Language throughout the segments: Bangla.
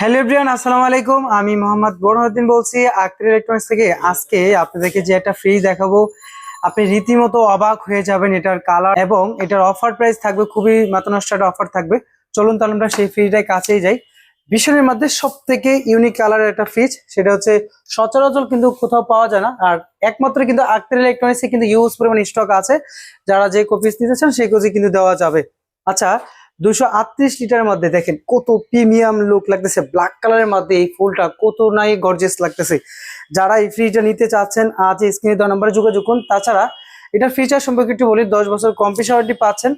হ্যালো এভরিওয়ান, আসসালামু আলাইকুম। আমি মোহাম্মদ বোরহানুদ্দিন বলছি আক্তার ইলেকট্রনিক্স থেকে। আজকে আপনাদেরকে যে একটা ফ্রিজ দেখাবো, আপনি রীতিমতো অবাক হয়ে যাবেন। এটার কালার এবং এটার অফার প্রাইস থাকবে, খুবই মাথা নষ্ট একটা অফার থাকবে। চলুন তাহলে আমরা সেই ফ্রিজটার কাছেই যাই। বিশ্বের মধ্যে সব থেকে ইউনিক কালারের একটা ফ্রিজ, সেটা হচ্ছে সচরাচর কিন্তু কোথাও পাওয়া যায় না। আর একমাত্র কিন্তু আক্তার ইলেকট্রনিক্সে কিন্তু ইউজ পরিমাণ স্টক আছে। যারা যে কপিস নিতে চান সেই কপি কিন্তু দেওয়া যাবে। আচ্ছা, 238 লিটারের মধ্যে দেখেন কত প্রিমিয়াম লুক লাগতেছে। ব্ল্যাক কালারের মধ্যে এই ফুলটা কত নাই গর্জিয়াস লাগতেছে। যারা এই ফ্রিজটা নিতে চাচ্ছেন আজ স্ক্রিনে দেওয়া নাম্বারে যোগাযোগ করুন। তাছাড়া এটার ফিচার সম্পর্কে একটু বলি। 10 বছর কম্পিউটার ওয়ারেন্টি পাচ্ছেন,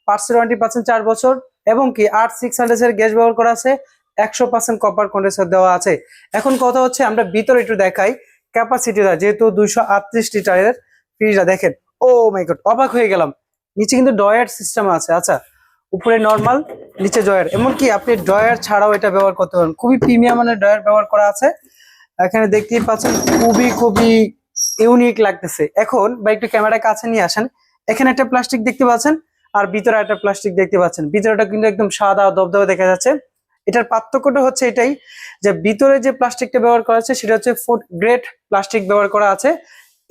পার্টসের ওয়ারেন্টি পাচ্ছেন 4 বছর, এবং কি 8600 এর গ্যাস ব্যবহার করা আছে, 100% কপার কন্ডেন্সার দেওয়া আছে। এখন কথা হচ্ছে আমরা ভিতরে একটু দেখাই ক্যাপাসিটিটা। যেহেতু 238 লিটারের ফ্রিজটা দেখেন, ও মাই গড, অবাক হয়ে গেলাম। নিচে কিন্তু ডয়ার সিস্টেম আছে। আচ্ছা, উপরে নরমাল, নিচে ড্রয়ার, এমনকি আপনি ড্রয়ার ছাড়াও এটা ব্যবহার করতে পারেন। খুবই প্রিমিয়াম মানের ড্রয়ার ব্যবহার করা আছে। এখানে দেখতেই পাচ্ছেন খুবই খুবই ইউনিক লাগতেছে। এখন বা একটু ক্যামেরা কাছে নিয়ে আসেন। এখানে একটা প্লাস্টিক দেখতে পাচ্ছেন, আর ভিতরে একটা প্লাস্টিক দেখতে পাচ্ছেন। ভিতরেটা কিন্তু একদম সাদা দবদবে দেখা যাচ্ছে। এটার পার্থক্যটা হচ্ছে এটাই যে ভিতরে যে প্লাস্টিকটা ব্যবহার করা আছে সেটা হচ্ছে ফুড গ্রেড প্লাস্টিক ব্যবহার করা আছে।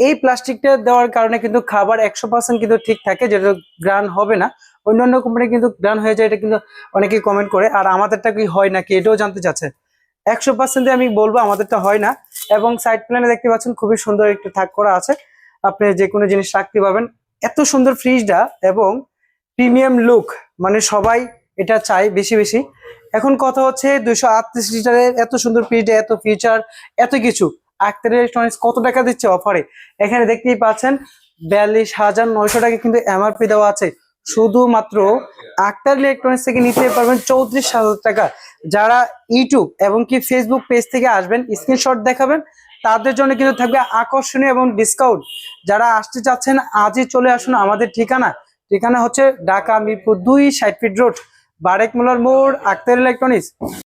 এই প্লাস্টিকটা দেওয়ার কারণে কিন্তু খাবার 100% কিন্তু ঠিক থাকে, যেটা গ্রান হবে না। অন্যান্য কোম্পানি কিন্তু গ্রান হয়ে যায়, এটা কিন্তু অনেকেই কমেন্ট করে। আর আমাদেরটা কি হয় নাকি এটাও জানতে চাচ্ছে। 100% আমি বলবো আমাদেরটা হয় না। এবং সাইড প্ল্যানে দেখতে পাচ্ছেন খুবই সুন্দর একটু থাক করা আছে, আপনি যে কোনো জিনিস রাখতে পারবেন। এত সুন্দর ফ্রিজটা এবং প্রিমিয়াম লুক, মানে সবাই এটা চাই বেশি বেশি। এখন কথা হচ্ছে 238 লিটারের এত সুন্দর ফ্রিজে এত ফিচার, এত কিছু আক্তার ইলেকট্রনিক্স কত টাকা দিচ্ছে অফারে। এখানে দেখতেই পাচ্ছেন 42,900 টাকা কিন্তু এমআরপি দেওয়া আছে। শুধুমাত্র আক্তার ইলেকট্রনিক্স থেকে নিতে পারবেন 34,000 টাকা। যারা ইউটিউব এবং কি ফেসবুক পেজ থেকে আসবেন, স্ক্রিনশট দেখাবেন, তাদের জন্য কিন্তু থাকবে আকর্ষণীয় এবং ডিসকাউন্ট। যারা আসতে চাচ্ছেন আজই চলে আসুন। আমাদের ঠিকানা হচ্ছে ঢাকা মিরপুর 2, 60 ফিট রোড, বারেক মোল্লার মোড়, আক্তার ইলেকট্রনিক্স।